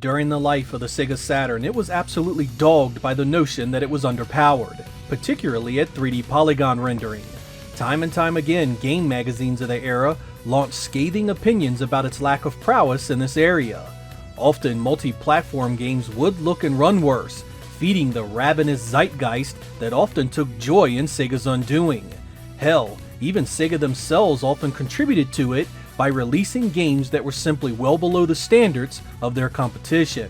During the life of the Sega Saturn, it was absolutely dogged by the notion that it was underpowered, particularly at 3D polygon rendering. Time and time again, game magazines of the era launched scathing opinions about its lack of prowess in this area. Often, multi-platform games would look and run worse, feeding the ravenous zeitgeist that often took joy in Sega's undoing. Hell, even Sega themselves often contributed to it by releasing games that were simply well below the standards of their competition.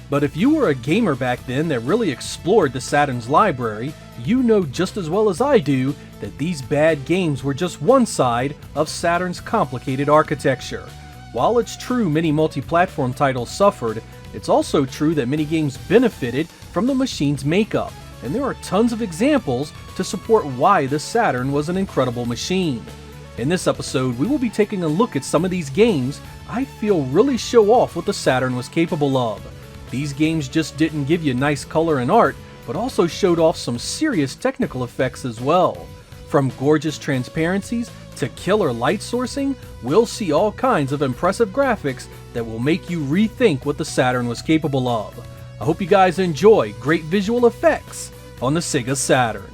But if you were a gamer back then that really explored the Saturn's library, you know just as well as I do that these bad games were just one side of Saturn's complicated architecture. While it's true many multi-platform titles suffered, it's also true that many games benefited from the machine's makeup, and there are tons of examples to support why the Saturn was an incredible machine. In this episode, we will be taking a look at some of these games I feel really show off what the Saturn was capable of. These games just didn't give you nice color and art, but also showed off some serious technical effects as well. From gorgeous transparencies to killer light sourcing, we'll see all kinds of impressive graphics that will make you rethink what the Saturn was capable of. I hope you guys enjoy great visual effects on the Sega Saturn.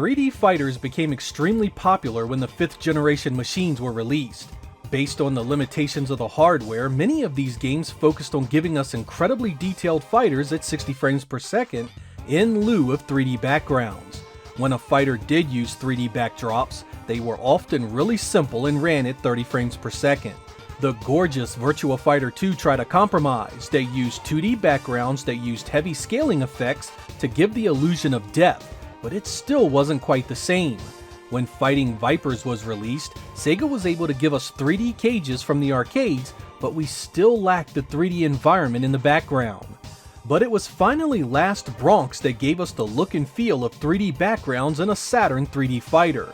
.3D fighters became extremely popular when the 5th generation machines were released. Based on the limitations of the hardware, many of these games focused on giving us incredibly detailed fighters at 60 frames per second in lieu of 3D backgrounds. When a fighter did use 3D backdrops, they were often really simple and ran at 30 frames per second. The gorgeous Virtua Fighter 2 tried a compromise. They used 2D backgrounds that used heavy scaling effects to give the illusion of depth, but it still wasn't quite the same. When Fighting Vipers was released, Sega was able to give us 3D cages from the arcades, but we still lacked the 3D environment in the background. But it was finally last Bronx that gave us the look and feel of 3D backgrounds in a Saturn 3D fighter.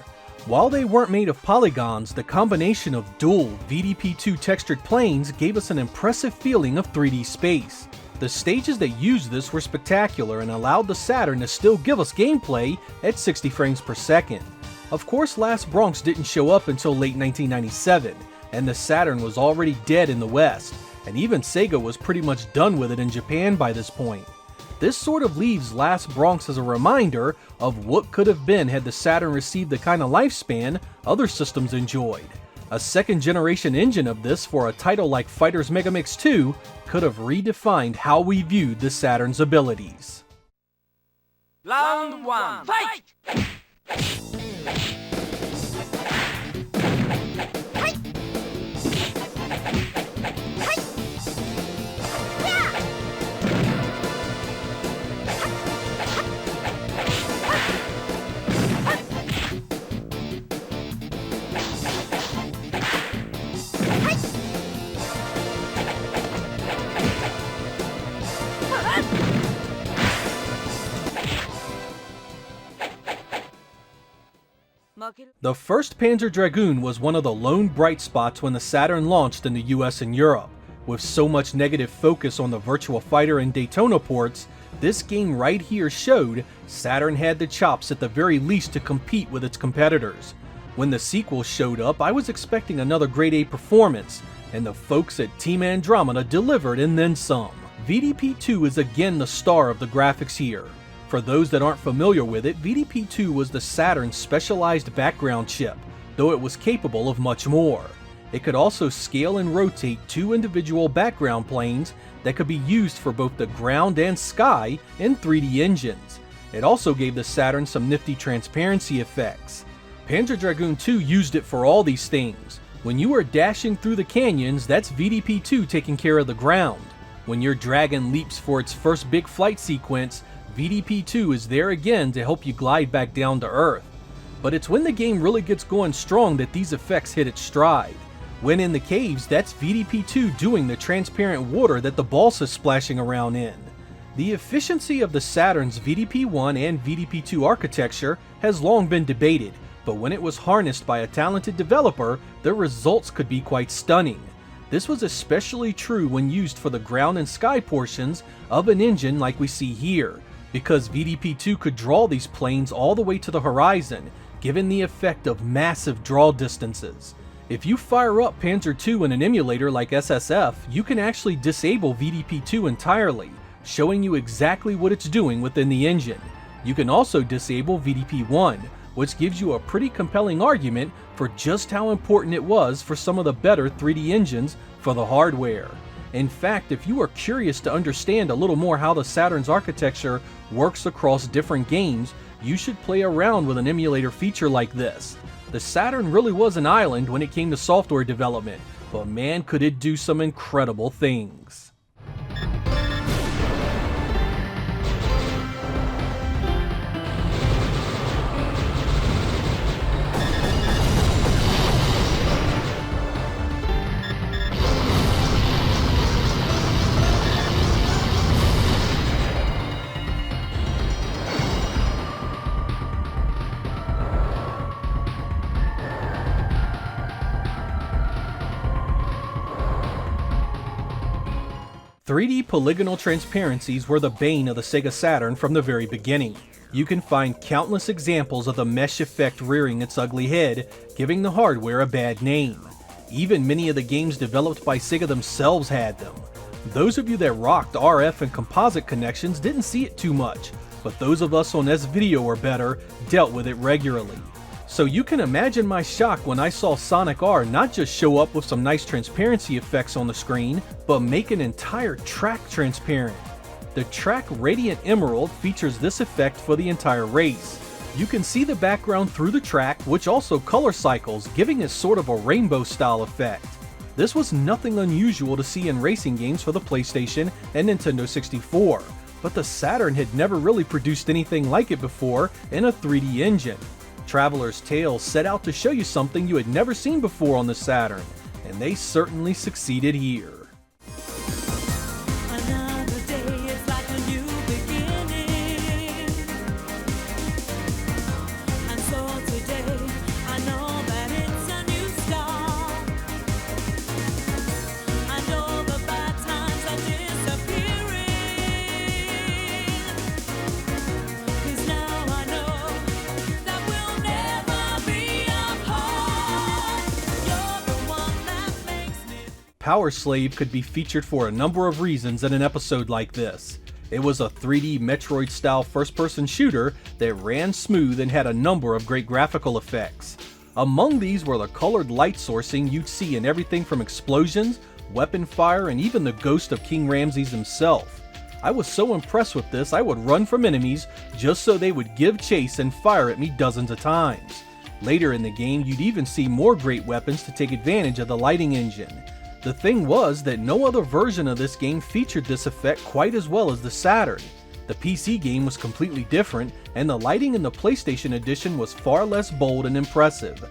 While they weren't made of polygons, the combination of dual VDP2 textured planes gave us an impressive feeling of 3D space. The stages that used this were spectacular and allowed the Saturn to still give us gameplay at 60 frames per second. Of course, Last Bronx didn't show up until late 1997, and the Saturn was already dead in the West, and even Sega was pretty much done with it in Japan by this point. This sort of leaves Last Bronx as a reminder of what could have been had the Saturn received the kind of lifespan other systems enjoyed. A second generation engine of this for a title like Fighters Megamix 2 could have redefined how we viewed the Saturn's abilities. Round 1, fight! The first Panzer Dragoon was one of the lone bright spots when the Saturn launched in the US and Europe. With so much negative focus on the Virtua Fighter and Daytona ports, this game right here showed Saturn had the chops at the very least to compete with its competitors. When the sequel showed up, I was expecting another grade A performance, and the folks at Team Andromeda delivered and then some. VDP2 is again the star of the graphics here. For those that aren't familiar with it, VDP2 was the Saturn's specialized background chip, though it was capable of much more. It could also scale and rotate 2 individual background planes that could be used for both the ground and sky in 3D engines. It also gave the Saturn some nifty transparency effects. Panzer Dragoon 2 used it for all these things. When you are dashing through the canyons, that's VDP2 taking care of the ground. When your dragon leaps for its first big flight sequence, VDP2 is there again to help you glide back down to Earth. But it's when the game really gets going strong that these effects hit its stride. When in the caves, that's VDP2 doing the transparent water that the boss is splashing around in. The efficiency of the Saturn's VDP1 and VDP2 architecture has long been debated, but when it was harnessed by a talented developer, the results could be quite stunning. This was especially true when used for the ground and sky portions of an engine like we see here, because VDP-2 could draw these planes all the way to the horizon, given the effect of massive draw distances. If you fire up Panzer II in an emulator like SSF, you can actually disable VDP-2 entirely, showing you exactly what it's doing within the engine. You can also disable VDP-1, which gives you a pretty compelling argument for just how important it was for some of the better 3D engines for the hardware. In fact, if you are curious to understand a little more how the Saturn's architecture works across different games, you should play around with an emulator feature like this. The Saturn really was an island when it came to software development, but man could it do some incredible things. 3D polygonal transparencies were the bane of the Sega Saturn from the very beginning. You can find countless examples of the mesh effect rearing its ugly head, giving the hardware a bad name. Even many of the games developed by Sega themselves had them. Those of you that rocked RF and composite connections didn't see it too much, but those of us on S-Video or better dealt with it regularly. So you can imagine my shock when I saw Sonic R not just show up with some nice transparency effects on the screen, but make an entire track transparent. The track Radiant Emerald features this effect for the entire race. You can see the background through the track, which also color cycles, giving it sort of a rainbow style effect. This was nothing unusual to see in racing games for the PlayStation and Nintendo 64, but the Saturn had never really produced anything like it before in a 3D engine. Traveler's Tales set out to show you something you had never seen before on the Saturn, and they certainly succeeded here. Powerslave could be featured for a number of reasons in an episode like this. It was a 3D Metroid-style first-person shooter that ran smooth and had a number of great graphical effects. Among these were the colored light sourcing you'd see in everything from explosions, weapon fire, and even the ghost of King Ramses himself. I was so impressed with this I would run from enemies just so they would give chase and fire at me dozens of times. Later in the game, you'd even see more great weapons to take advantage of the lighting engine. The thing was that no other version of this game featured this effect quite as well as the Saturn. The PC game was completely different, and the lighting in the PlayStation edition was far less bold and impressive.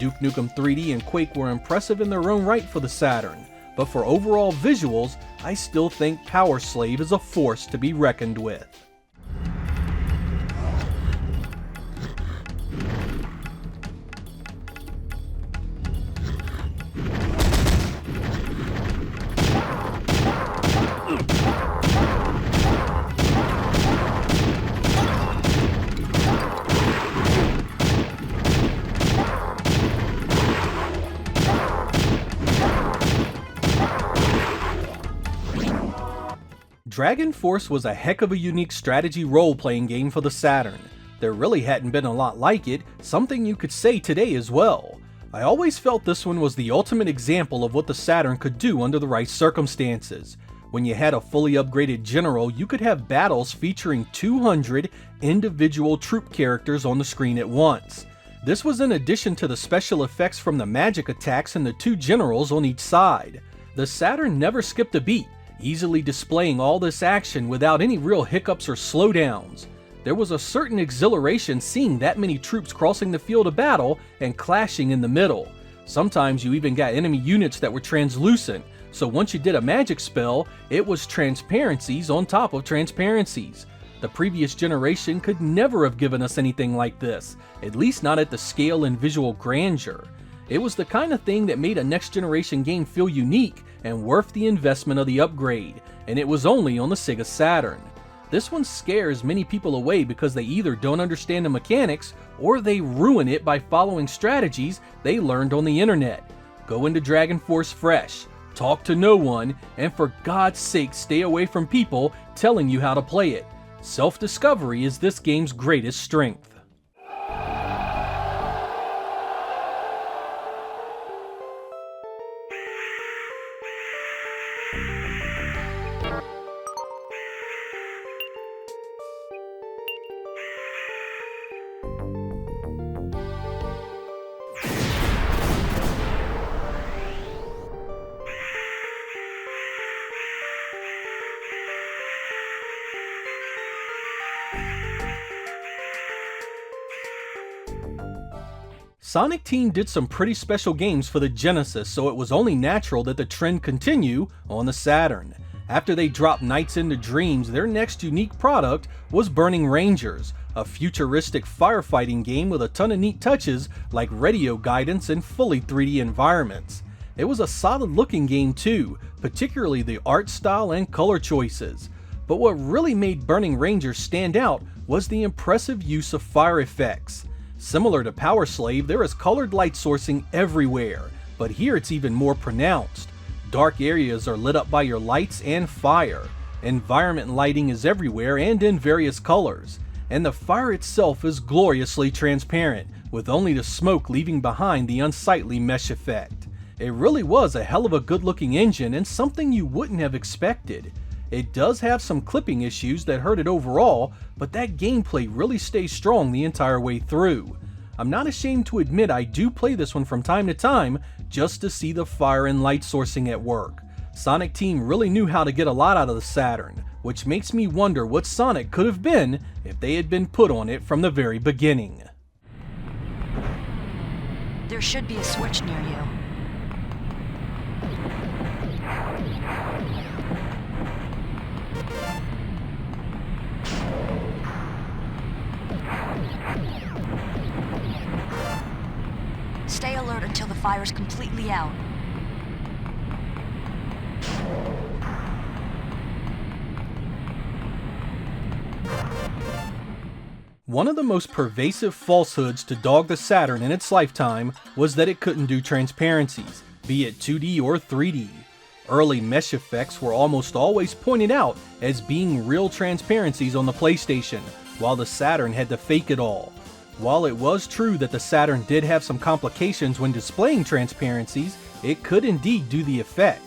Duke Nukem 3D and Quake were impressive in their own right for the Saturn, but for overall visuals, I still think Powerslave is a force to be reckoned with. Dragon Force was a heck of a unique strategy role-playing game for the Saturn. There really hadn't been a lot like it, something you could say today as well. I always felt this one was the ultimate example of what the Saturn could do under the right circumstances. When you had a fully upgraded general, you could have battles featuring 200 individual troop characters on the screen at once. This was in addition to the special effects from the magic attacks and the two generals on each side. The Saturn never skipped a beat, easily displaying all this action without any real hiccups or slowdowns. There was a certain exhilaration seeing that many troops crossing the field of battle and clashing in the middle. Sometimes you even got enemy units that were translucent, so once you did a magic spell, it was transparencies on top of transparencies. The previous generation could never have given us anything like this, at least not at the scale and visual grandeur. It was the kind of thing that made a next generation game feel unique and worth the investment of the upgrade, and it was only on the Sega Saturn. This one scares many people away because they either don't understand the mechanics or they ruin it by following strategies they learned on the internet. Go into Dragon Force fresh, talk to no one, and for God's sake stay away from people telling you how to play it. Self-discovery is this game's greatest strength. Sonic Team did some pretty special games for the Genesis, so it was only natural that the trend continue on the Saturn. After they dropped Nights into Dreams, their next unique product was Burning Rangers, a futuristic firefighting game with a ton of neat touches like radio guidance and fully 3D environments. It was a solid looking game too, particularly the art style and color choices. But what really made Burning Rangers stand out was the impressive use of fire effects. Similar to Powerslave, there is colored light sourcing everywhere, but here it's even more pronounced. Dark areas are lit up by your lights and fire. Environment lighting is everywhere and in various colors. And the fire itself is gloriously transparent, with only the smoke leaving behind the unsightly mesh effect. It really was a hell of a good looking engine and something you wouldn't have expected. It does have some clipping issues that hurt it overall, but that gameplay really stays strong the entire way through. I'm not ashamed to admit I do play this one from time to time just to see the fire and light sourcing at work. Sonic Team really knew how to get a lot out of the Saturn, which makes me wonder what Sonic could have been if they had been put on it from the very beginning. There should be a switch near you. Stay alert until the fire's completely out. One of the most pervasive falsehoods to dog the Saturn in its lifetime was that it couldn't do transparencies, be it 2D or 3D. Early mesh effects were almost always pointed out as being real transparencies on the PlayStation, while the Saturn had to fake it all. While it was true that the Saturn did have some complications when displaying transparencies, it could indeed do the effect.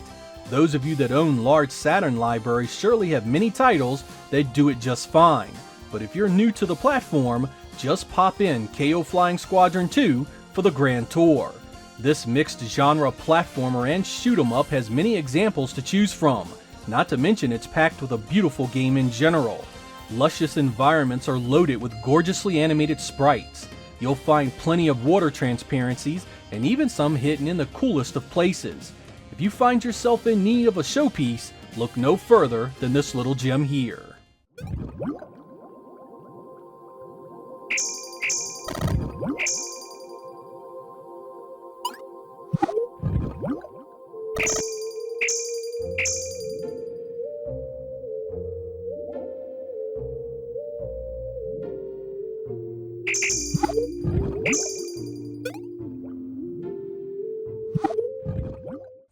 Those of you that own large Saturn libraries surely have many titles that do it just fine, but if you're new to the platform, just pop in KO Flying Squadron 2 for the Grand Tour. This mixed genre platformer and shoot 'em up has many examples to choose from, not to mention it's packed with a beautiful game in general. Luscious environments are loaded with gorgeously animated sprites. You'll find plenty of water transparencies and even some hidden in the coolest of places. If you find yourself in need of a showpiece, look no further than this little gem here.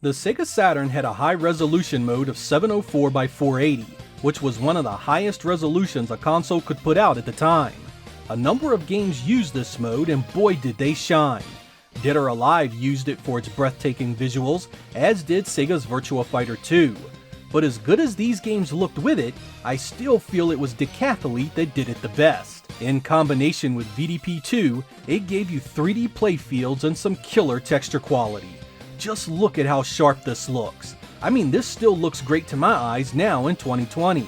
The Sega Saturn had a high resolution mode of 704 by 480, which was one of the highest resolutions a console could put out at the time. A number of games used this mode and boy did they shine. Dead or Alive used it for its breathtaking visuals, as did Sega's Virtua Fighter 2. But as good as these games looked with it, I still feel it was Decathlete that did it the best. In combination with VDP2, it gave you 3D playfields and some killer texture quality. Just look at how sharp this looks. I mean, this still looks great to my eyes now in 2020.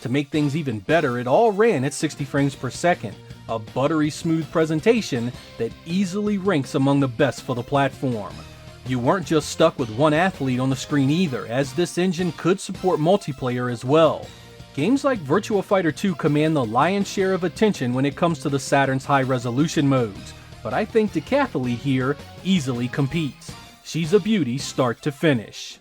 To make things even better, it all ran at 60 frames per second, a buttery smooth presentation that easily ranks among the best for the platform. You weren't just stuck with one athlete on the screen either, as this engine could support multiplayer as well. Games like Virtua Fighter 2 command the lion's share of attention when it comes to the Saturn's high resolution modes, but I think Decathlete here easily competes. She's a beauty start to finish.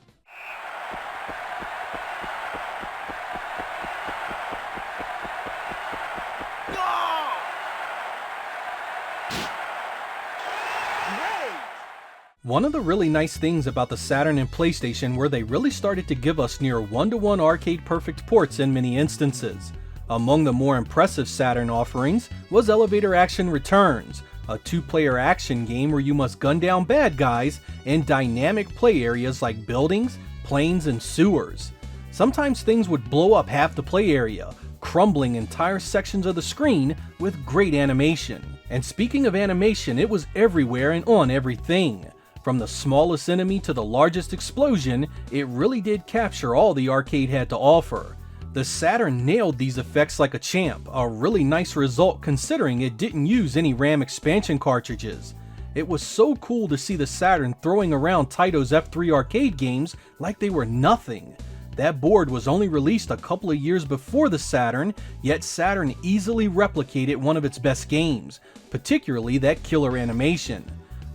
One of the really nice things about the Saturn and PlayStation were they really started to give us near one-to-one arcade-perfect ports in many instances. Among the more impressive Saturn offerings was Elevator Action Returns, a two-player action game where you must gun down bad guys in dynamic play areas like buildings, planes, and sewers. Sometimes things would blow up half the play area, crumbling entire sections of the screen with great animation. And speaking of animation, it was everywhere and on everything. From the smallest enemy to the largest explosion, it really did capture all the arcade had to offer. The Saturn nailed these effects like a champ, a really nice result considering it didn't use any RAM expansion cartridges. It was so cool to see the Saturn throwing around Taito's F3 arcade games like they were nothing. That board was only released a couple of years before the Saturn, yet Saturn easily replicated one of its best games, particularly that killer animation.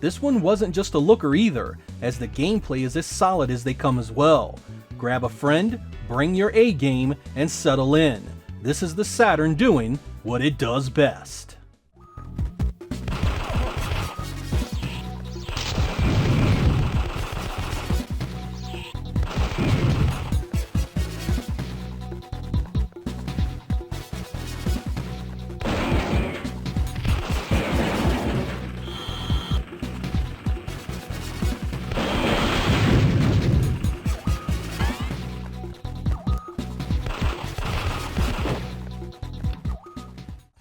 This one wasn't just a looker either, as the gameplay is as solid as they come as well. Grab a friend, bring your A game, and settle in. This is the Saturn doing what it does best.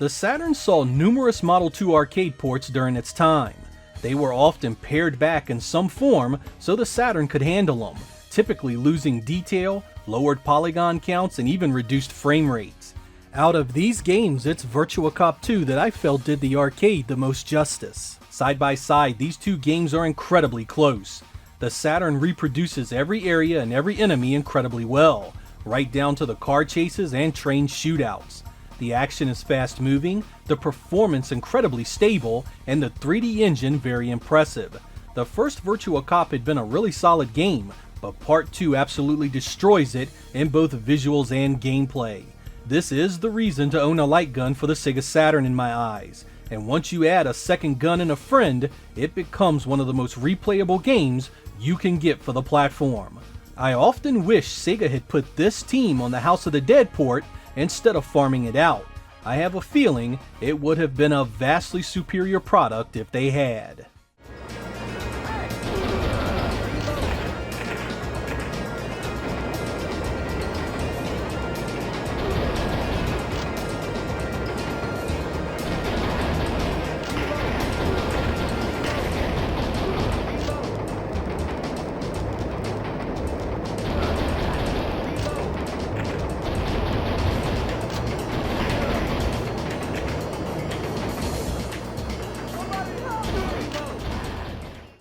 The Saturn saw numerous Model 2 arcade ports during its time. They were often pared back in some form so the Saturn could handle them, typically losing detail, lowered polygon counts, and even reduced frame rates. Out of these games, it's Virtua Cop 2 that I felt did the arcade the most justice. Side by side, these two games are incredibly close. The Saturn reproduces every area and every enemy incredibly well, right down to the car chases and train shootouts. The action is fast moving, the performance incredibly stable, and the 3D engine very impressive. The first Virtua Cop had been a really solid game, but Part 2 absolutely destroys it in both visuals and gameplay. This is the reason to own a light gun for the Sega Saturn in my eyes, and once you add a second gun and a friend, it becomes one of the most replayable games you can get for the platform. I often wish Sega had put this team on the House of the Dead port instead of farming it out. I have a feeling it would have been a vastly superior product if they had.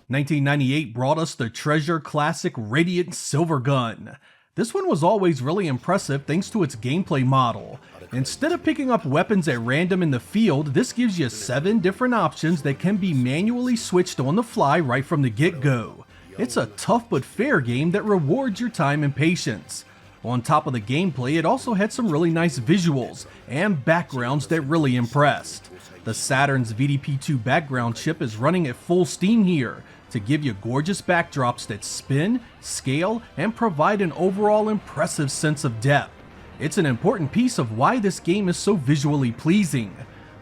"1998 brought us the Treasure Classic Radiant Silver Gun. This one was always really impressive thanks to its gameplay model. Instead of picking up weapons at random in the field, this gives you 7 different options that can be manually switched on the fly right from the get-go. It's a tough but fair game that rewards your time and patience. On top of the gameplay, it also had some really nice visuals and backgrounds that really impressed. The Saturn's VDP-2 background chip is running at full steam here to give you gorgeous backdrops that spin, scale, and provide an overall impressive sense of depth. It's an important piece of why this game is so visually pleasing.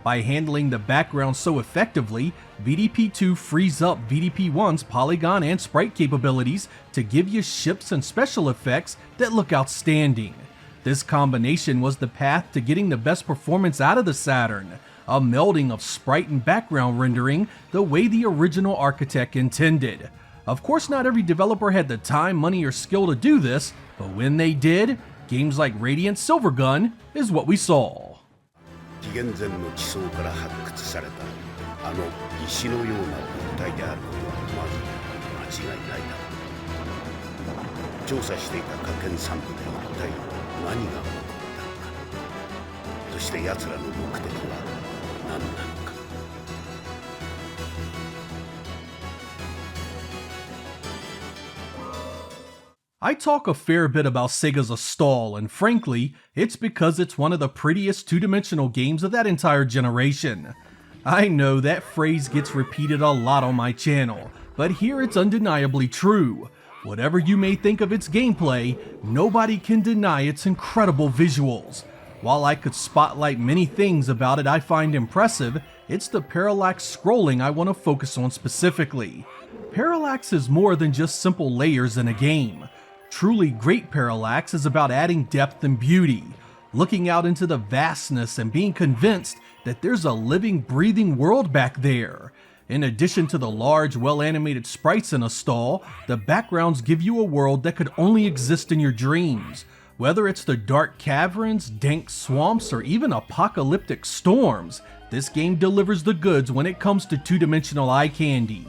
By handling the background so effectively, VDP-2 frees up VDP-1's polygon and sprite capabilities to give you ships and special effects that look outstanding. This combination was the path to getting the best performance out of the Saturn, a melding of sprite and background rendering the way the original architect intended. Of course, not every developer had the time, money, or skill to do this, but when they did, games like Radiant Silver Gun is what we saw. 紀元前の地層から発掘されたあの石のような物体であることはまず間違いないだろう。調査していた火剣散布で一体何が起こったのか。そして奴らの目的は何なのか。I talk a fair bit about Sega's Astal, and frankly, it's because it's one of the prettiest two-dimensional games of that entire generation. I know that phrase gets repeated a lot on my channel, but here it's undeniably true. Whatever you may think of its gameplay, nobody can deny its incredible visuals. While I could spotlight many things about it I find impressive, it's the parallax scrolling I want to focus on specifically. Parallax is more than just simple layers in a game. Truly great parallax is about adding depth and beauty, looking out into the vastness and being convinced that there's a living, breathing world back there. In addition to the large, well-animated sprites in Astal, the backgrounds give you a world that could only exist in your dreams. Whether it's the dark caverns, dank swamps, or even apocalyptic storms, this game delivers the goods when it comes to two-dimensional eye candy.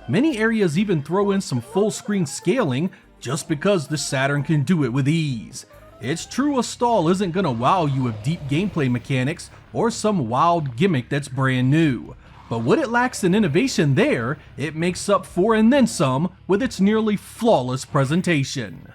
Many areas even throw in some full-screen scaling just because the Saturn can do it with ease. It's true Astal isn't gonna wow you with deep gameplay mechanics or some wild gimmick that's brand new. But what it lacks in innovation there, it makes up for and then some with its nearly flawless presentation.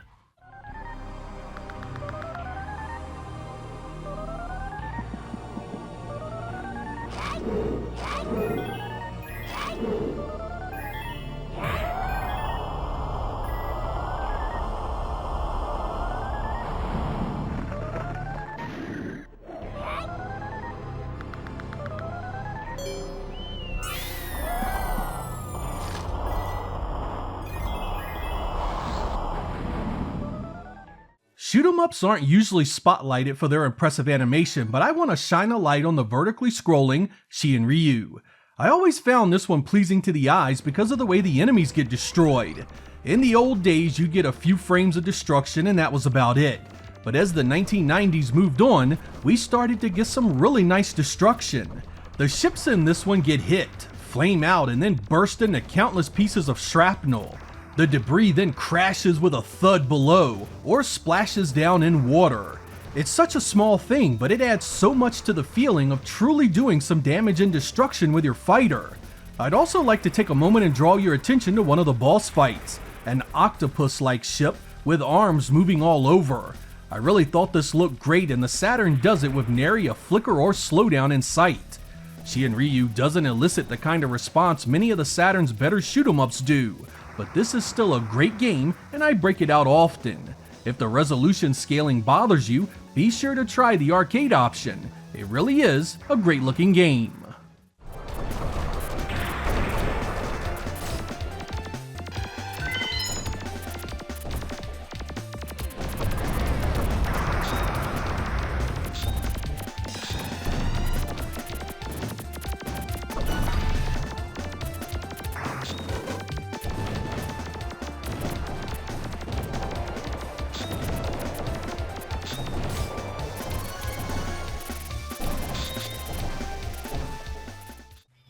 Shoot 'em ups aren't usually spotlighted for their impressive animation, but I want to shine a light on the vertically scrolling Shin Ryu. I always found this one pleasing to the eyes because of the way the enemies get destroyed. In the old days, you'd get a few frames of destruction and that was about it. But as the 1990s moved on, we started to get some really nice destruction. The ships in this one get hit, flame out, and then burst into countless pieces of shrapnel. The debris then crashes with a thud below, or splashes down in water. It's such a small thing, but it adds so much to the feeling of truly doing some damage and destruction with your fighter. I'd also like to take a moment and draw your attention to one of the boss fights, an octopus-like ship with arms moving all over. I really thought this looked great, and the Saturn does it with nary a flicker or slowdown in sight. Shin Ryu doesn't elicit the kind of response many of the Saturn's better shoot-'em-ups do, but this is still a great game and I break it out often. If the resolution scaling bothers you, be sure to try the arcade option. It really is a great looking game.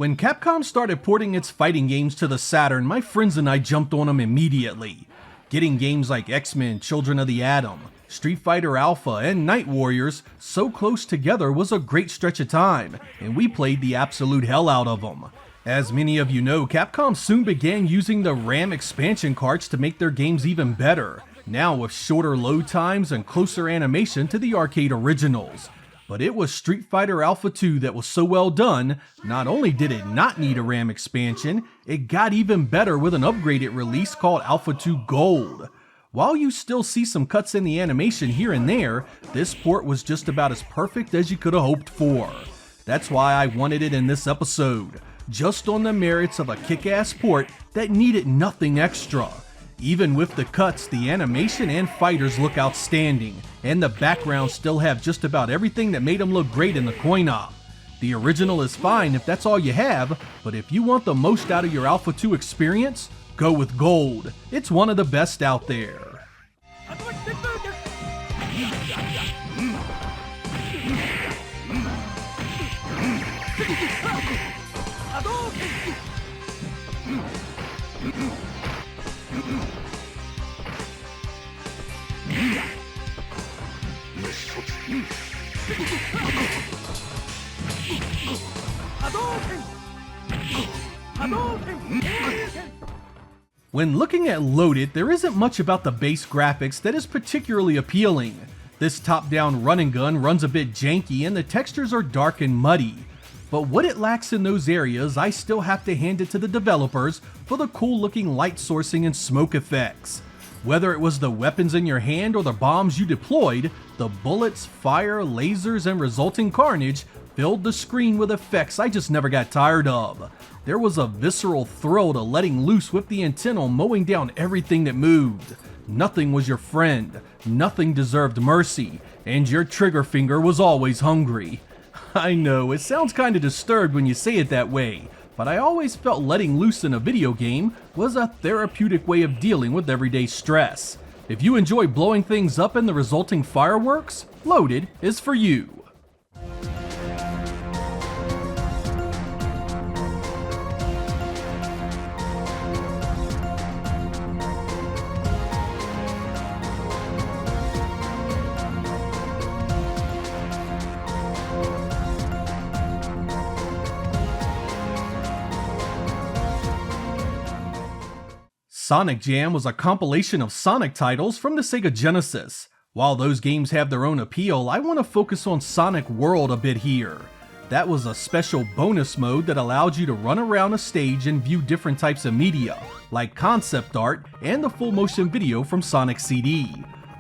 When Capcom started porting its fighting games to the Saturn, my friends and I jumped on them immediately. Getting games like X-Men, Children of the Atom, Street Fighter Alpha, and Night Warriors so close together was a great stretch of time, and we played the absolute hell out of them. As many of you know, Capcom soon began using the RAM expansion carts to make their games even better, now with shorter load times and closer animation to the arcade originals. But it was Street Fighter Alpha 2 that was so well done, not only did it not need a RAM expansion, it got even better with an upgraded release called Alpha 2 Gold. While you still see some cuts in the animation here and there, this port was just about as perfect as you could have hoped for. That's why I wanted it in this episode, just on the merits of a kick-ass port that needed nothing extra. Even with the cuts, the animation and fighters look outstanding, and the backgrounds still have just about everything that made them look great in the coin-op. The original is fine if that's all you have, but if you want the most out of your Alpha 2 experience, go with Gold. It's one of the best out there. When looking at Loaded, there isn't much about the base graphics that is particularly appealing. This top-down run and gun runs a bit janky and the textures are dark and muddy. but what it lacks in those areas, I still have to hand it to the developers for the cool looking light sourcing and smoke effects. Whether it was the weapons in your hand or the bombs you deployed, the bullets, fire, lasers, and resulting carnage filled the screen with effects I just never got tired of. There was a visceral thrill to letting loose with the intent on mowing down everything that moved. Nothing was your friend, nothing deserved mercy, and your trigger finger was always hungry. I know, it sounds kinda disturbed when you say it that way, but I always felt letting loose in a video game was a therapeutic way of dealing with everyday stress. If you enjoy blowing things up and the resulting fireworks, Loaded is for you. Sonic Jam was a compilation of Sonic titles from the Sega Genesis. While those games have their own appeal, I want to focus on Sonic World a bit here. That was a special bonus mode that allowed you to run around a stage and view different types of media, like concept art and the full motion video from Sonic CD.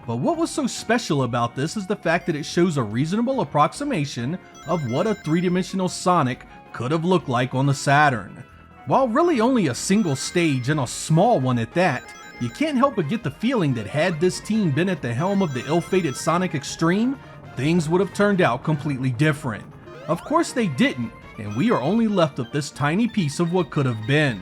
But what was so special about this is the fact that it shows a reasonable approximation of what a three-dimensional Sonic could have looked like on the Saturn. While really only a single stage and a small one at that, you can't help but get the feeling that had this team been at the helm of the ill-fated Sonic Extreme, things would have turned out completely different. Of course they didn't, and we are only left with this tiny piece of what could have been.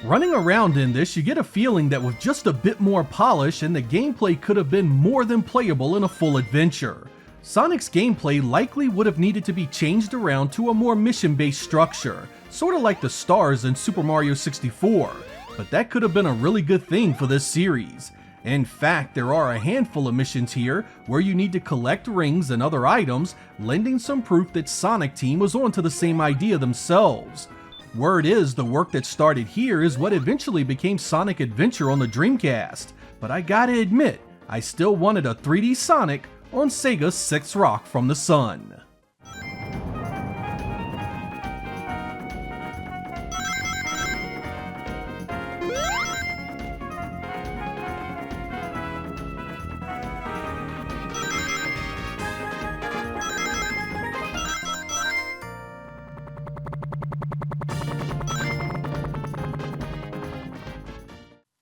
Running around in this, you get a feeling that with just a bit more polish and the gameplay could have been more than playable in a full adventure. Sonic's gameplay likely would have needed to be changed around to a more mission-based structure, sort of like the stars in Super Mario 64, but that could have been a really good thing for this series. In fact, there are a handful of missions here where you need to collect rings and other items, lending some proof that Sonic Team was onto the same idea themselves. Word is the work that started here is what eventually became Sonic Adventure on the Dreamcast, but I gotta admit, I still wanted a 3D Sonic on Sega's Sixth Rock from the Sun.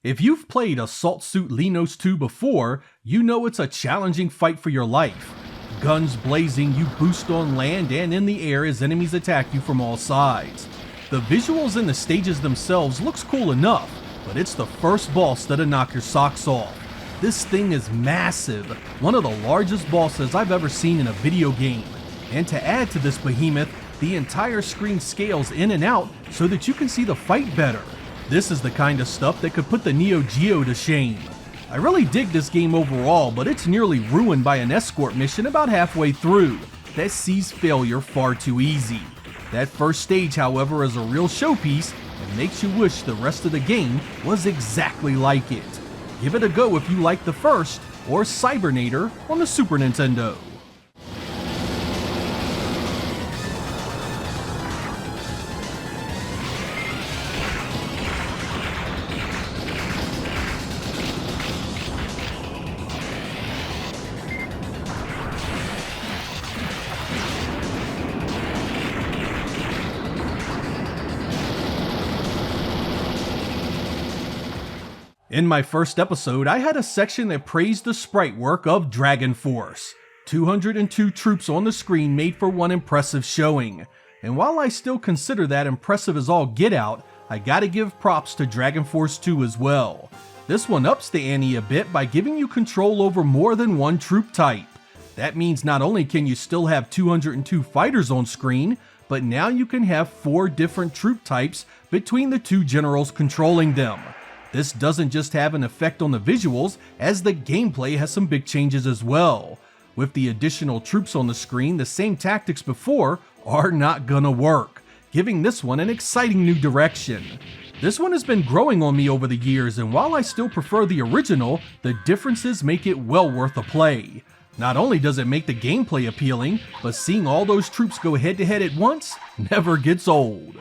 If you've played Assault Suit Linos 2 before, you know it's a challenging fight for your life. Guns blazing, you boost on land and in the air as enemies attack you from all sides. The visuals in the stages themselves looks cool enough, but it's the first boss that'll knock your socks off. This thing is massive, one of the largest bosses I've ever seen in a video game. And to add to this behemoth, the entire screen scales in and out so that you can see the fight better. This is the kind of stuff that could put the Neo Geo to shame. I really dig this game overall, but it's nearly ruined by an escort mission about halfway through that sees failure far too easy. That first stage, however, is a real showpiece and makes you wish the rest of the game was exactly like it. Give it a go if you like the first, or Cybernator on the Super Nintendo. In my first episode, I had a section that praised the sprite work of Dragon Force. 202 troops on the screen made for one impressive showing. And while I still consider that impressive as all get out, I gotta give props to Dragon Force 2 as well. This one ups the ante a bit by giving you control over more than one troop type. That means not only can you still have 202 fighters on screen, but now you can have 4 different troop types between the 2 generals controlling them. This doesn't just have an effect on the visuals, as the gameplay has some big changes as well. With the additional troops on the screen, the same tactics before are not gonna work, giving this one an exciting new direction. This one has been growing on me over the years, and while I still prefer the original, the differences make it well worth a play. Not only does it make the gameplay appealing, but seeing all those troops go head to head at once never gets old.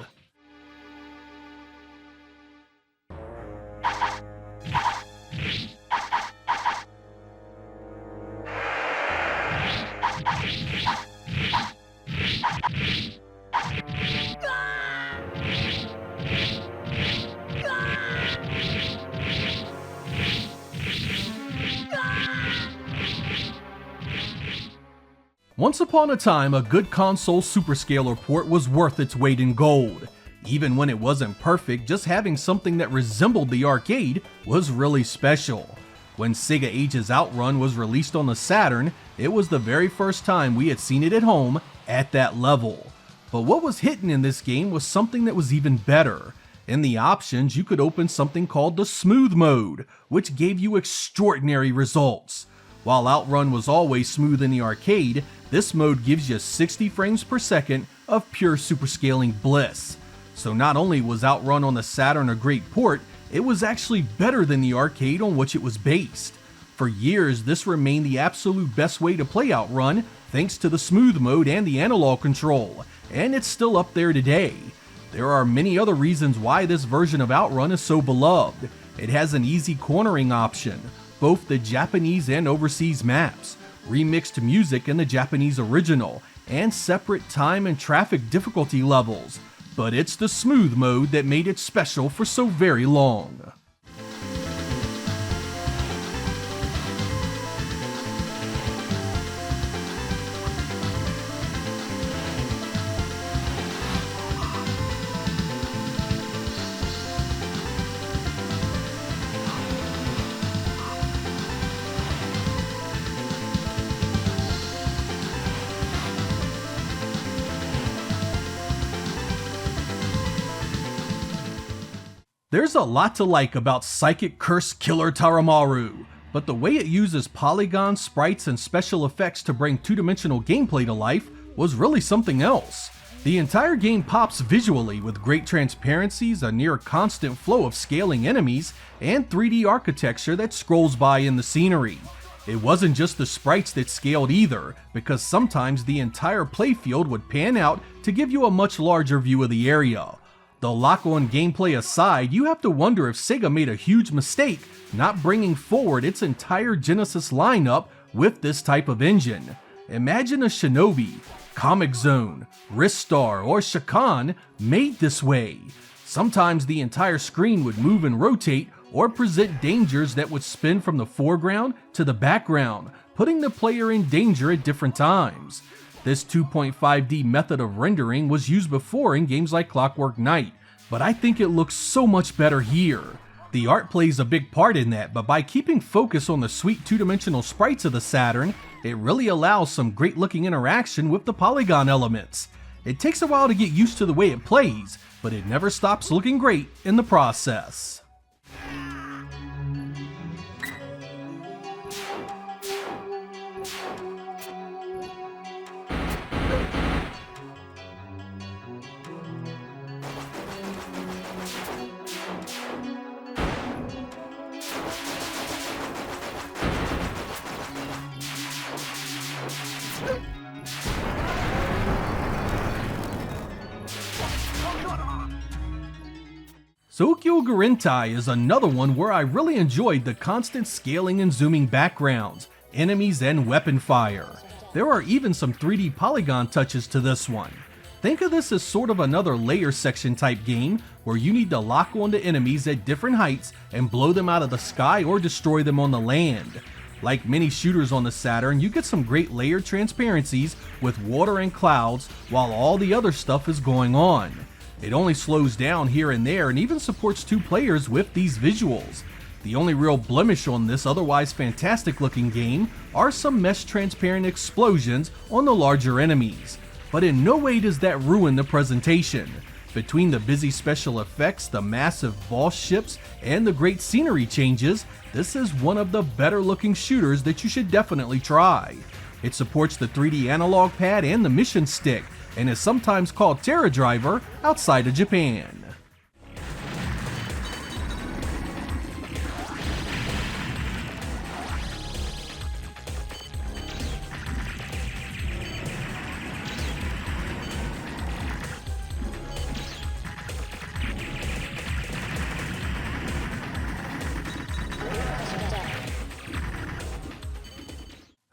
Once upon a time, a good console superscaler port was worth its weight in gold. Even when it wasn't perfect, just having something that resembled the arcade was really special. When Sega Age's Outrun was released on the Saturn, it was the very first time we had seen it at home at that level. But what was hidden in this game was something that was even better. In the options, you could open something called the Smooth Mode, which gave you extraordinary results. While Outrun was always smooth in the arcade, this mode gives you 60 frames per second of pure superscaling bliss. So not only was Outrun on the Saturn a great port, it was actually better than the arcade on which it was based. For years, this remained the absolute best way to play Outrun, thanks to the smooth mode and the analog control, and it's still up there today. There are many other reasons why this version of Outrun is so beloved. It has an easy cornering option, both the Japanese and overseas maps, remixed music in the Japanese original, and separate time and traffic difficulty levels. But it's the smooth mode that made it special for so very long. There's a lot to like about Psychic Curse Killer Taramaru, but the way it uses polygons, sprites, and special effects to bring two-dimensional gameplay to life was really something else. The entire game pops visually with great transparencies, a near constant flow of scaling enemies, and 3D architecture that scrolls by in the scenery. It wasn't just the sprites that scaled either, because sometimes the entire playfield would pan out to give you a much larger view of the area. The lock-on gameplay aside, you have to wonder if Sega made a huge mistake not bringing forward its entire Genesis lineup with this type of engine. Imagine a Shinobi, Comic Zone, Ristar, or Shakan made this way. Sometimes the entire screen would move and rotate or present dangers that would spin from the foreground to the background, putting the player in danger at different times. This 2.5D method of rendering was used before in games like Clockwork Knight, but I think it looks so much better here. The art plays a big part in that, but by keeping focus on the sweet two-dimensional sprites of the Saturn, it really allows some great looking interaction with the polygon elements. It takes a while to get used to the way it plays, but it never stops looking great in the process. Tokyo Gurentai is another one where I really enjoyed the constant scaling and zooming backgrounds, enemies, and weapon fire. There are even some 3D polygon touches to this one. Think of this as sort of another layer section type game where you need to lock onto enemies at different heights and blow them out of the sky or destroy them on the land. Like many shooters on the Saturn, you get some great layered transparencies with water and clouds while all the other stuff is going on. It only slows down here and there and even supports 2 players with these visuals. The only real blemish on this otherwise fantastic looking game are some mesh transparent explosions on the larger enemies, but in no way does that ruin the presentation. Between the busy special effects, the massive boss ships, and the great scenery changes, this is one of the better looking shooters that you should definitely try. It supports the 3D analog pad and the mission stick, and is sometimes called Terra Driver outside of Japan.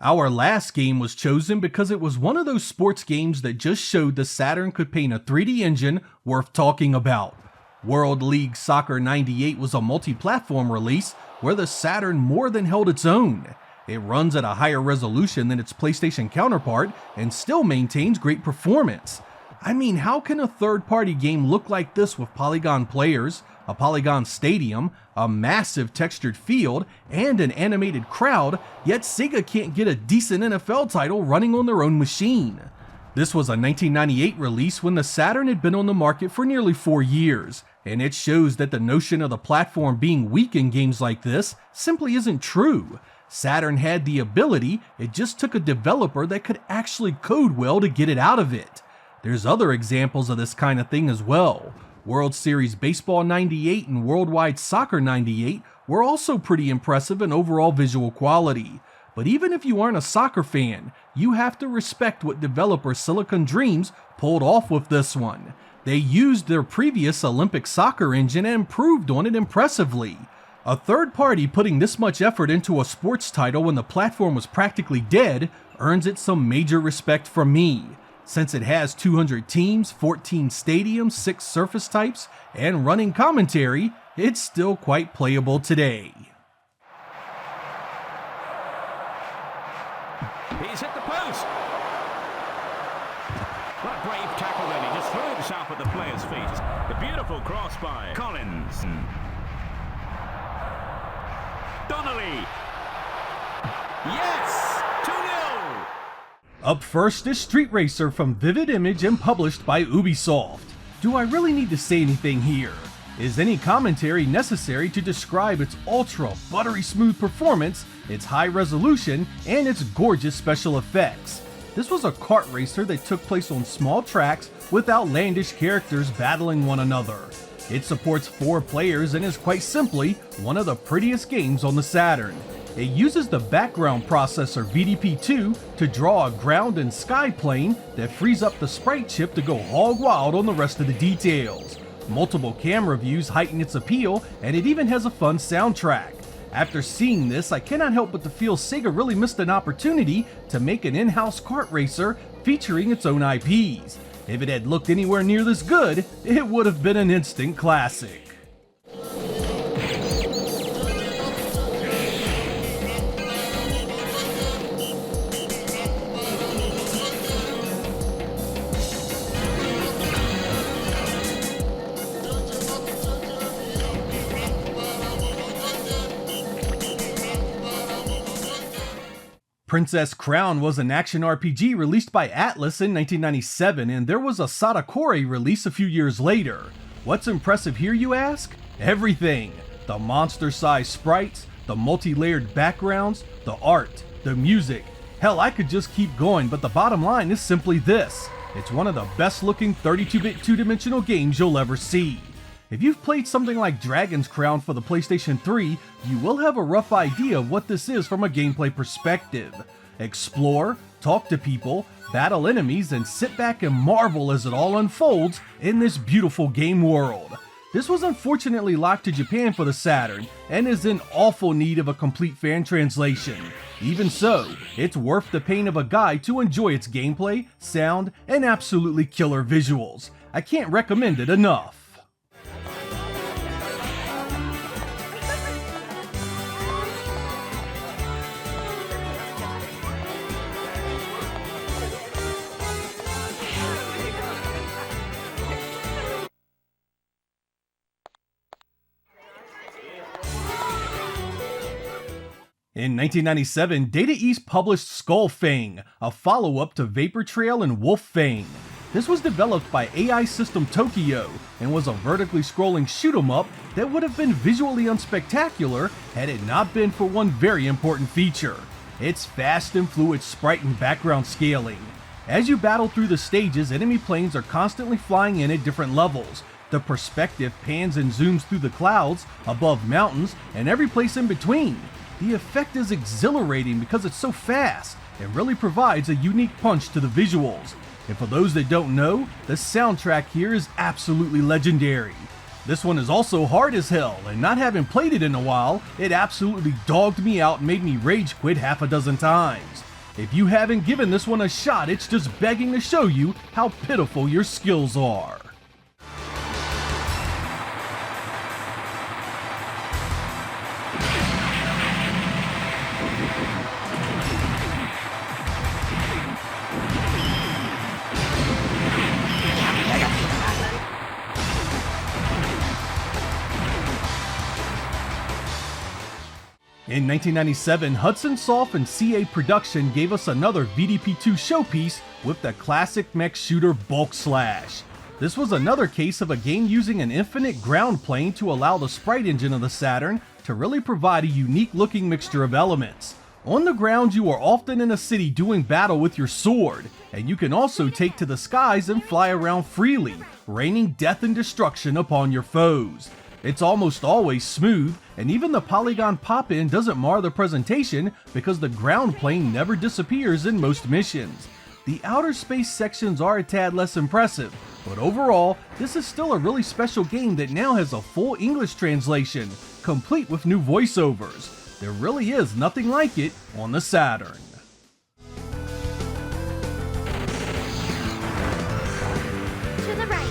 Our last game was chosen because it was one of those sports games that just showed the Saturn could paint a 3D engine worth talking about. World League Soccer 98 was a multi-platform release where the Saturn more than held its own. It runs at a higher resolution than its PlayStation counterpart and still maintains great performance. I mean, how can a third-party game look like this with polygon players, a polygon stadium, a massive textured field, and an animated crowd, yet Sega can't get a decent NFL title running on their own machine? This was a 1998 release when the Saturn had been on the market for nearly 4 years, and it shows that the notion of the platform being weak in games like this simply isn't true. Saturn had the ability, it just took a developer that could actually code well to get it out of it. There's other examples of this kind of thing as well. World Series Baseball 98 and Worldwide Soccer 98 were also pretty impressive in overall visual quality. But even if you aren't a soccer fan, you have to respect what developer Silicon Dreams pulled off with this one. They used their previous Olympic soccer engine and improved on it impressively. A third party putting this much effort into a sports title when the platform was practically dead earns it some major respect from me. Since it has 200 teams, 14 stadiums, 6 surface types, and running commentary, it's still quite playable today. He's hit the post. What a brave tackle then. He just threw himself at the player's feet. The beautiful cross by Collins. Donnelly. Yes! 2-0! Up first is Street Racer from Vivid Image and published by Ubisoft. Do I really need to say anything here? Is any commentary necessary to describe its ultra buttery smooth performance, its high resolution, and its gorgeous special effects? This was a kart racer that took place on small tracks with outlandish characters battling one another. It supports 4 players and is quite simply one of the prettiest games on the Saturn. It uses the background processor VDP2 to draw a ground and sky plane that frees up the sprite chip to go hog wild on the rest of the details. Multiple camera views heighten its appeal, and it even has a fun soundtrack. After seeing this, I cannot help but to feel Sega really missed an opportunity to make an in-house kart racer featuring its own IPs. If it had looked anywhere near this good, it would have been an instant classic. Princess Crown was an action RPG released by Atlus in 1997, and there was a Sadakore release a few years later. What's impressive here, you ask? Everything. The monster-sized sprites, the multi-layered backgrounds, the art, the music. Hell, I could just keep going, but the bottom line is simply this. It's one of the best-looking 32-bit two-dimensional games you'll ever see. If you've played something like Dragon's Crown for the PlayStation 3, you will have a rough idea of what this is from a gameplay perspective. Explore, talk to people, battle enemies, and sit back and marvel as it all unfolds in this beautiful game world. This was unfortunately locked to Japan for the Saturn, and is in awful need of a complete fan translation. Even so, it's worth the pain of a guide to enjoy its gameplay, sound, and absolutely killer visuals. I can't recommend it enough. In 1997, Data East published Skullfang, a follow-up to Vapor Trail and Wolffang. This was developed by AI System Tokyo, and was a vertically scrolling shoot-'em-up that would have been visually unspectacular had it not been for one very important feature: its fast and fluid sprite and background scaling. As you battle through the stages, enemy planes are constantly flying in at different levels. The perspective pans and zooms through the clouds, above mountains, and every place in between. The effect is exhilarating because it's so fast, and really provides a unique punch to the visuals. And for those that don't know, the soundtrack here is absolutely legendary. This one is also hard as hell, and not having played it in a while, it absolutely dogged me out and made me rage quit half a dozen times. If you haven't given this one a shot, it's just begging to show you how pitiful your skills are. In 1997, Hudson Soft and CA Production gave us another VDP2 showpiece with the classic mech shooter Bulk Slash. This was another case of a game using an infinite ground plane to allow the sprite engine of the Saturn to really provide a unique looking mixture of elements. On the ground, you are often in a city doing battle with your sword, and you can also take to the skies and fly around freely, raining death and destruction upon your foes. It's almost always smooth, and even the polygon pop-in doesn't mar the presentation because the ground plane never disappears in most missions. The outer space sections are a tad less impressive, but overall, this is still a really special game that now has a full English translation, complete with new voiceovers. There really is nothing like it on the Saturn. To the right.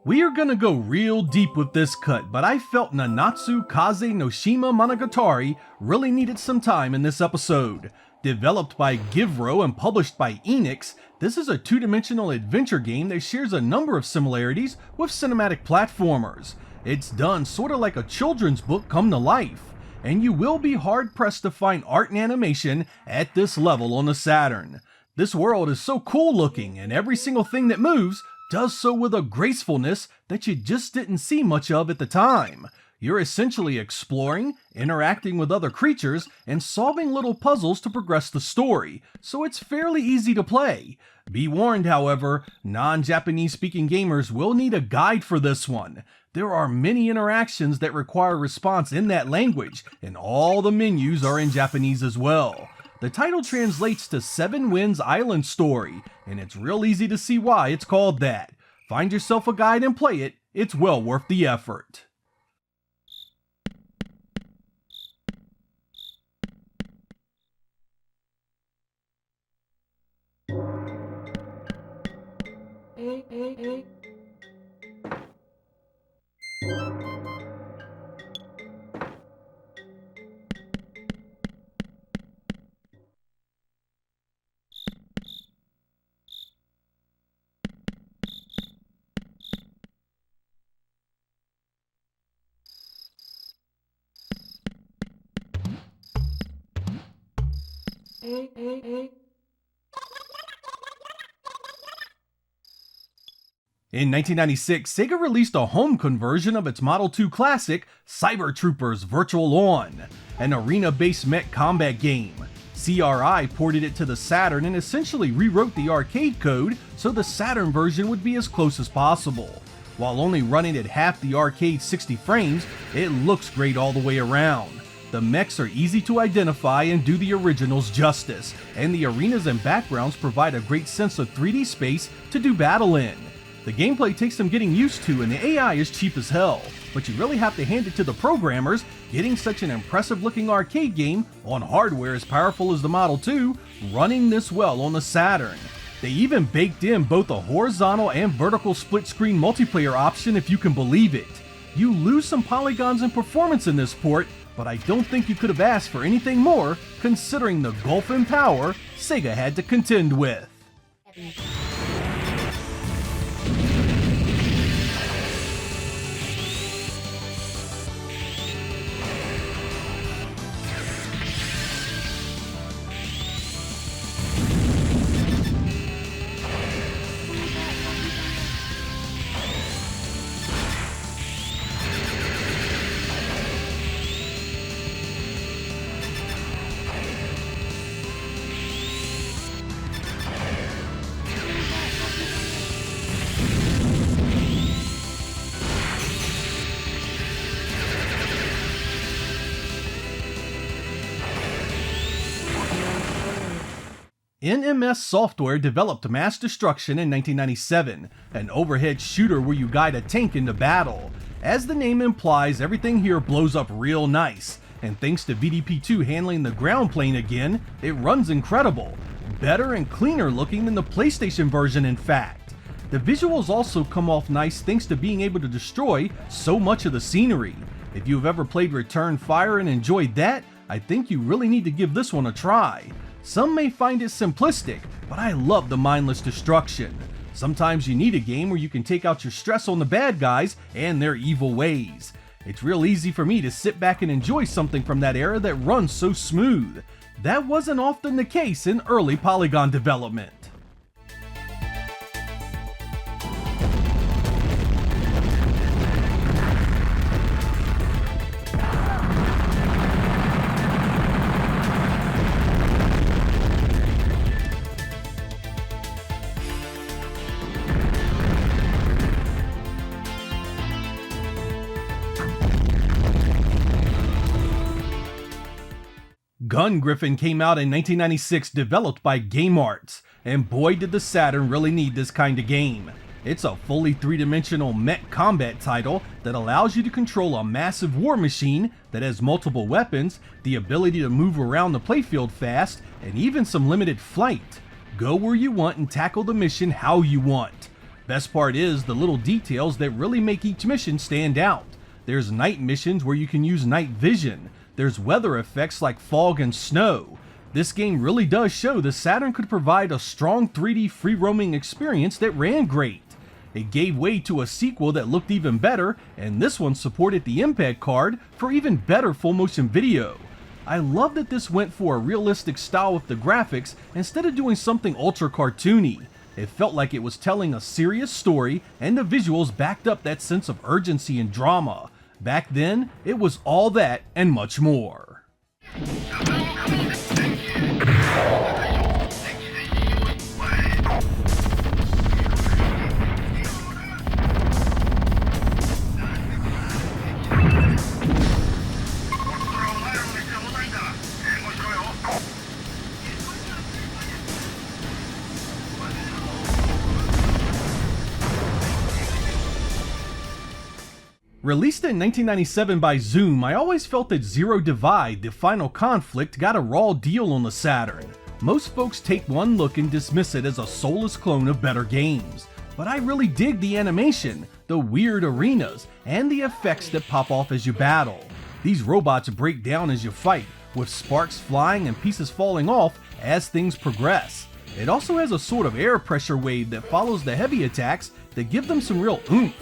We are gonna go real deep with this cut, but I felt Nanatsu Kaze no Shima Monogatari really needed some time in this episode. Developed by Givro and published by Enix, this is a two-dimensional adventure game that shares a number of similarities with cinematic platformers. It's done sorta like a children's book come to life, and you will be hard-pressed to find art and animation at this level on the Saturn. This world is so cool looking, and every single thing that moves does so with a gracefulness that you just didn't see much of at the time. You're essentially exploring, interacting with other creatures, and solving little puzzles to progress the story, so it's fairly easy to play. Be warned, however, non-Japanese speaking gamers will need a guide for this one. There are many interactions that require response in that language, and all the menus are in Japanese as well. The title translates to Seven Winds Island Story, and it's real easy to see why it's called that. Find yourself a guide and play it, it's well worth the effort. In 1996, Sega released a home conversion of its Model 2 classic, Cyber Troopers Virtual On, an arena-based mech combat game. CRI ported it to the Saturn and essentially rewrote the arcade code so the Saturn version would be as close as possible. While only running at half the arcade 60 frames, it looks great all the way around. The mechs are easy to identify and do the originals justice, and the arenas and backgrounds provide a great sense of 3D space to do battle in. The gameplay takes some getting used to and the AI is cheap as hell, but you really have to hand it to the programmers, getting such an impressive looking arcade game on hardware as powerful as the Model 2 running this well on the Saturn. They even baked in both a horizontal and vertical split screen multiplayer option if you can believe it. You lose some polygons in performance in this port, but I don't think you could have asked for anything more considering the gulf in power Sega had to contend with. NMS Software developed Mass Destruction in 1997, an overhead shooter where you guide a tank into battle. As the name implies, everything here blows up real nice, and thanks to VDP2 handling the ground plane again, it runs incredible. Better and cleaner looking than the PlayStation version, in fact. The visuals also come off nice thanks to being able to destroy so much of the scenery. If you've ever played Return Fire and enjoyed that, I think you really need to give this one a try. Some may find it simplistic, but I love the mindless destruction. Sometimes you need a game where you can take out your stress on the bad guys and their evil ways. It's real easy for me to sit back and enjoy something from that era that runs so smooth. That wasn't often the case in early Polygon development. Gun Griffin came out in 1996, developed by Game Arts, and boy did the Saturn really need this kind of game. It's a fully three-dimensional mech combat title that allows you to control a massive war machine that has multiple weapons, the ability to move around the playfield fast, and even some limited flight. Go where you want and tackle the mission how you want. Best part is the little details that really make each mission stand out. There's night missions where you can use night vision. There's weather effects like fog and snow. This game really does show the Saturn could provide a strong 3D free-roaming experience that ran great. It gave way to a sequel that looked even better, and this one supported the MPEG card for even better full-motion video. I love that this went for a realistic style with the graphics instead of doing something ultra cartoony. It felt like it was telling a serious story, and the visuals backed up that sense of urgency and drama. Back then, it was all that and much more. Released in 1997 by Zoom, I always felt that Zero Divide, the final conflict, got a raw deal on the Saturn. Most folks take one look and dismiss it as a soulless clone of better games. But I really dig the animation, the weird arenas, and the effects that pop off as you battle. These robots break down as you fight, with sparks flying and pieces falling off as things progress. It also has a sort of air pressure wave that follows the heavy attacks that give them some real oomph.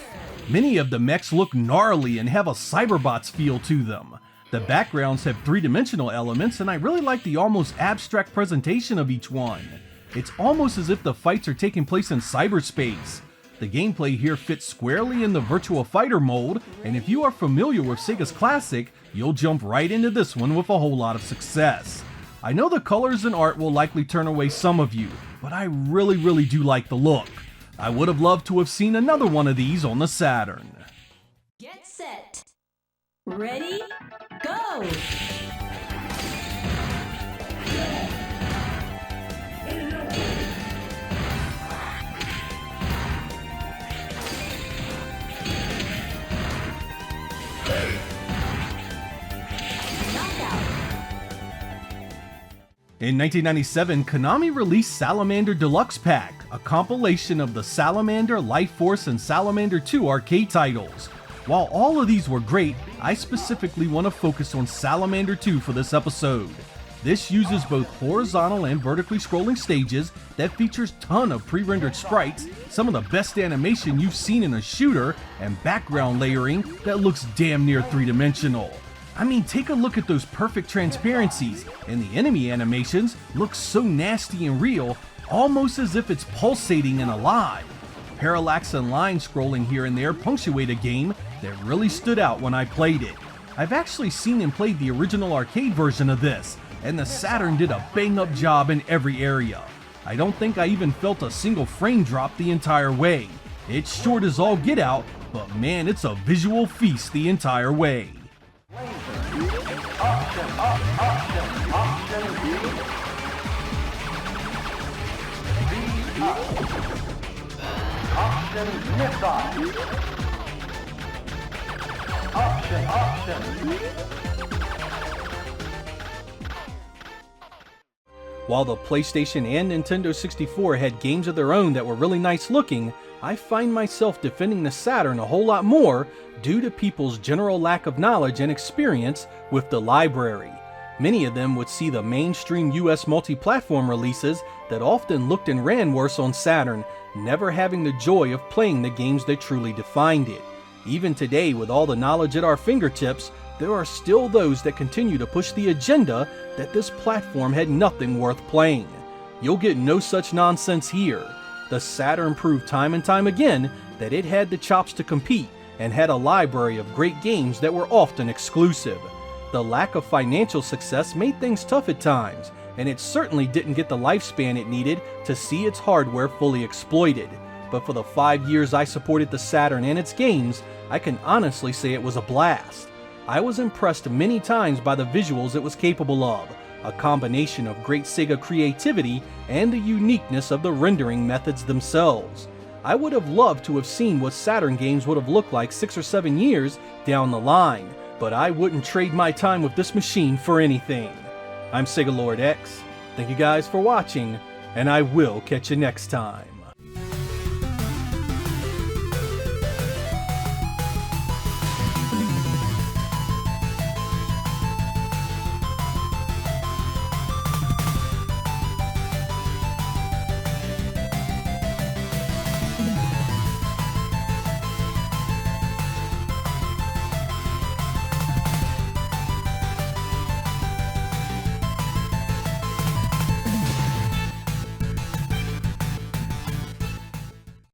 Many of the mechs look gnarly and have a Cyberbots feel to them. The backgrounds have three-dimensional elements, and I really like the almost abstract presentation of each one. It's almost as if the fights are taking place in cyberspace. The gameplay here fits squarely in the Virtua Fighter mold, and if you are familiar with Sega's classic, you'll jump right into this one with a whole lot of success. I know the colors and art will likely turn away some of you, but I really do like the look. I would have loved to have seen another one of these on the Saturn. Get set. Ready? Go! In 1997, Konami released Salamander Deluxe Pack, a compilation of the Salamander, Life Force, and Salamander II arcade titles. While all of these were great, I specifically want to focus on Salamander II for this episode. This uses both horizontal and vertically scrolling stages that features a ton of pre-rendered sprites, some of the best animation you've seen in a shooter, and background layering that looks damn near three-dimensional. I mean, take a look at those perfect transparencies, and the enemy animations look so nasty and real, almost as if it's pulsating and alive. Parallax and line scrolling here and there punctuate a game that really stood out when I played it. I've actually seen and played the original arcade version of this, and the Saturn did a bang-up job in every area. I don't think I even felt a single frame drop the entire way. It's short as all get out, but man, it's a visual feast the entire way. Option liftoff. Option. While the PlayStation and Nintendo 64 had games of their own that were really nice looking, I find myself defending the Saturn a whole lot more due to people's general lack of knowledge and experience with the library. Many of them would see the mainstream US multi-platform releases that often looked and ran worse on Saturn, never having the joy of playing the games that truly defined it. Even today, with all the knowledge at our fingertips, there are still those that continue to push the agenda that this platform had nothing worth playing. You'll get no such nonsense here. The Saturn proved time and time again that it had the chops to compete and had a library of great games that were often exclusive. The lack of financial success made things tough at times, and it certainly didn't get the lifespan it needed to see its hardware fully exploited. But for the 5 years I supported the Saturn and its games, I can honestly say it was a blast. I was impressed many times by the visuals it was capable of, a combination of great Sega creativity and the uniqueness of the rendering methods themselves. I would have loved to have seen what Saturn games would have looked like 6 or 7 years down the line, but I wouldn't trade my time with this machine for anything. I'm Sega Lord X, thank you guys for watching, and I will catch you next time.